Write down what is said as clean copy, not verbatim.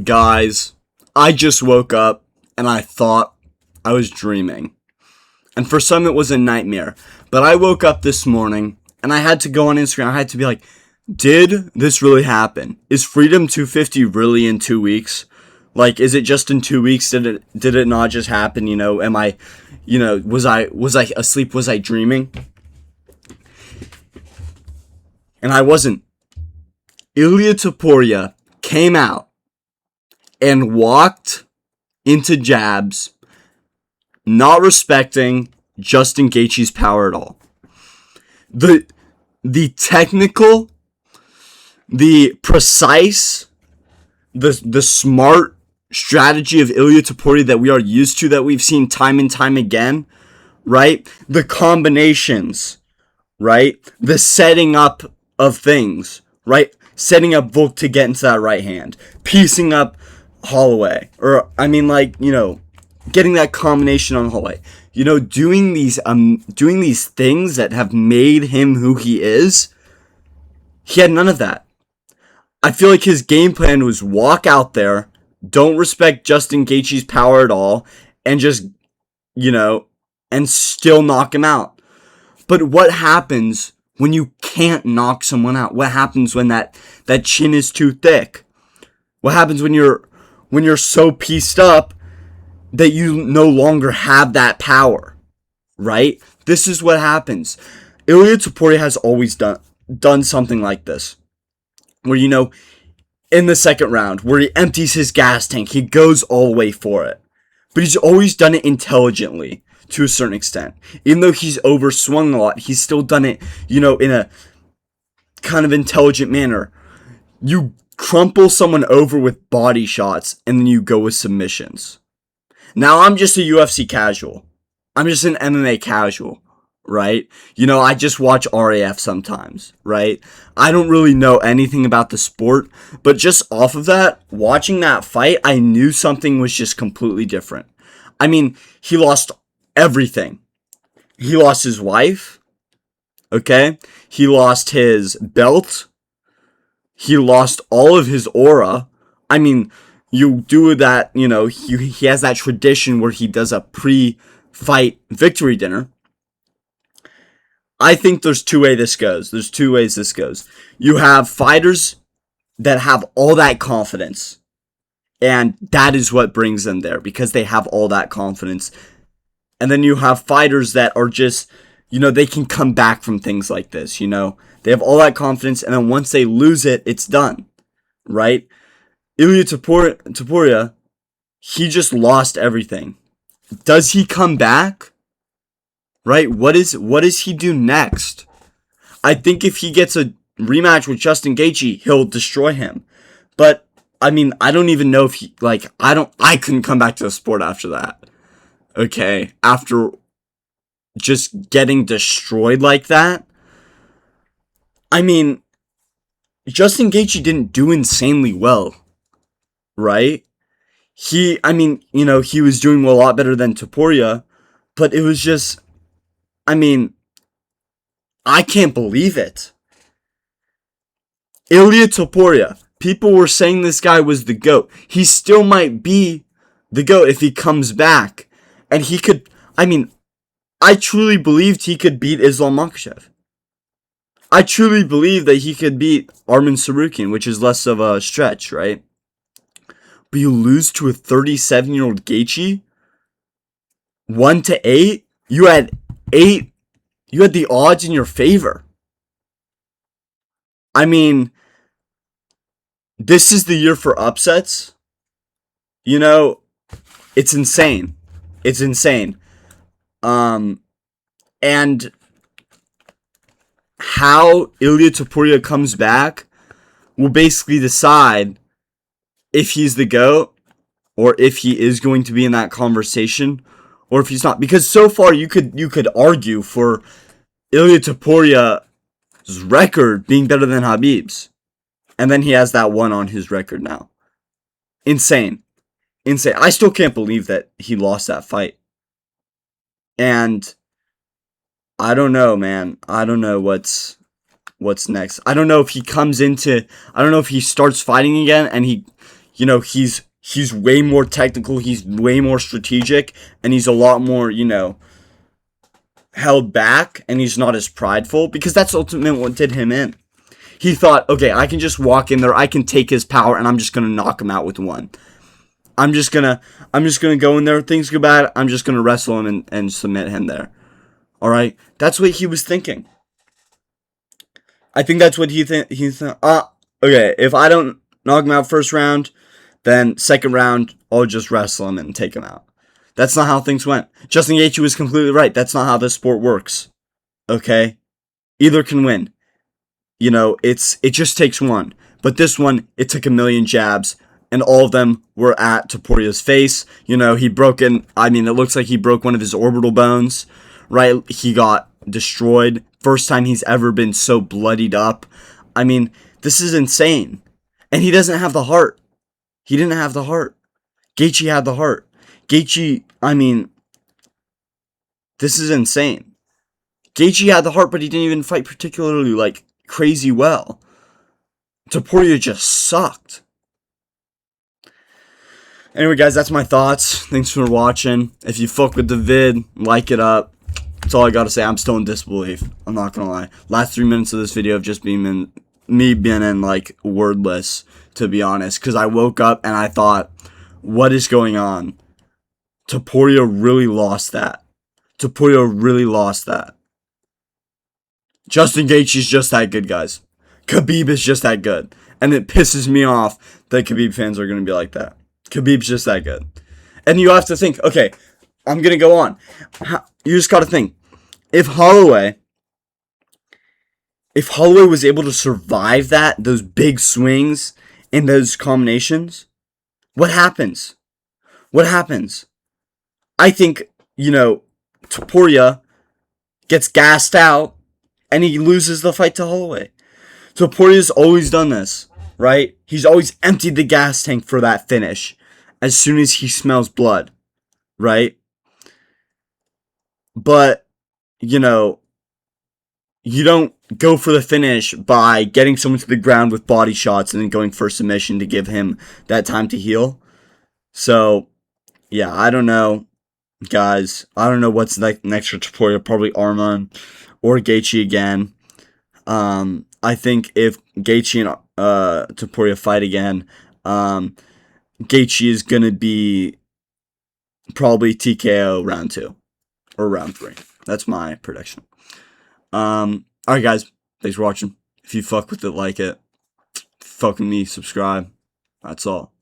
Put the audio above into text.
Guys, I just woke up and I thought I was dreaming. And for some, it was a nightmare. But I woke up this morning and I had to go on Instagram. I had to be like, did this really happen? Is Freedom 250 really in 2 weeks? Like, is it just in 2 weeks? Did it not just happen? Am I, was I asleep? Was I dreaming? And I wasn't. Ilia Topuria came out and walked into jabs, not respecting Justin Gaethje's power at all. The technical, the precise, the smart strategy of Ilia Topuria that we are used to, that we've seen time and time again, right? The combinations, right? The setting up of things, right? Setting up Volk to get into that right hand, piecing up Holloway, getting that combination on Holloway. Doing these things that have made him who he is. He had none of that. I feel like his game plan was walk out there, don't respect Justin Gaethje's power at all, and just, and still knock him out. But what happens when you can't knock someone out? What happens when that chin is too thick? What happens when you're so pieced up that you no longer have that power, right? This is what happens. Ilia Topuria has always done something like this, where, in the second round, where he empties his gas tank, he goes all the way for it. But he's always done it intelligently, to a certain extent. Even though he's overswung a lot, he's still done it, in a kind of intelligent manner. You crumple someone over with body shots, and then you go with submissions. Now, I'm just a UFC casual. I'm just an MMA casual, right? I just watch RAF sometimes, right? I don't really know anything about the sport, but just off of that, watching that fight, I knew something was just completely different. I mean, he lost everything. He lost his wife, okay? He lost his belt. He lost all of his aura. I mean, you do that, he has that tradition where he does a pre-fight victory dinner. I think there's two ways this goes. You have fighters that have all that confidence, and that is what brings them there, because they have all that confidence. And then you have fighters that are just, they can come back from things like this, They have all that confidence, and then once they lose it, it's done, right? Ilia Topuria, he just lost everything. Does he come back? Right? What does he do next? I think if he gets a rematch with Justin Gaethje, he'll destroy him. But I mean, I don't even know if I couldn't come back to the sport after that. Okay? After just getting destroyed like that. I mean, Justin Gaethje didn't do insanely well. Right? He was doing a lot better than Topuria, but it was just, I can't believe it. Ilia Topuria, people were saying this guy was the GOAT. He still might be the GOAT if he comes back. And he could, I truly believed he could beat Islam Makhachev. I truly believe that he could beat Arman Tsarukyan, which is less of a stretch, right? But you lose to a 37-year-old Gaethje? 1-8? You had the odds in your favor. This is the year for upsets. It's insane. It's insane. And how Ilia Topuria comes back will basically decide if he's the GOAT, or if he is going to be in that conversation, or if he's not. Because so far, you could argue for Ilia Topuria's record being better than Khabib's. And then he has that one on his record now. Insane. I still can't believe that he lost that fight. And I don't know, man. I don't know what's next. I don't know if he starts fighting again and he you know, he's way more technical, he's way more strategic, and he's a lot more, you know, held back, and he's not as prideful, because that's ultimately what did him in. He thought, okay, I can just walk in there, I can take his power, and I'm just gonna knock him out with one. I'm just gonna go in there, things go bad, I'm just gonna wrestle him and submit him there. Alright? That's what he was thinking. I think that's what he thought. Okay, if I don't knock him out first round, then second round, I'll just wrestle him and take him out. That's not how things went. Justin Gaethje was completely right. That's not how this sport works. Okay? Either can win. You know, it just takes one. But this one, it took a million jabs, and all of them were at Topuria's face. You know, it looks like he broke one of his orbital bones, right? He got destroyed. First time he's ever been so bloodied up. I mean, this is insane. And he doesn't have the heart. He didn't have the heart. Gaethje had the heart. Gaethje, this is insane. Gaethje had the heart, but he didn't even fight particularly, like, crazy well. Topuria just sucked. Anyway, guys, that's my thoughts. Thanks for watching. If you fuck with the vid, like it up. That's all I gotta say. I'm still in disbelief. I'm not gonna lie. Last 3 minutes of this video have just been me being like wordless, to be honest. Because I woke up and I thought, what is going on? Topuria really lost that. Topuria really lost that. Justin Gaethje is just that good, guys. Khabib is just that good. And it pisses me off that Khabib fans are going to be like that. Khabib's just that good. And you have to think, okay, I'm going to go on. You just got to think. If Holloway was able to survive those big swings and those combinations, what happens? What happens? I think, you know, Topuria gets gassed out and he loses the fight to Holloway. Topuria's always done this, right? He's always emptied the gas tank for that finish as soon as he smells blood, right? But, you know, you don't go for the finish by getting someone to the ground with body shots and then going for submission to give him that time to heal. So, yeah, I don't know, guys. I don't know what's next for Topuria. Probably Arman or Gaethje again. I think if Gaethje and Topuria fight again, Gaethje is going to be probably TKO round 2 or round 3. That's my prediction. Alright, guys. Thanks for watching. If you fuck with it, like it. Fuck with me, subscribe. That's all.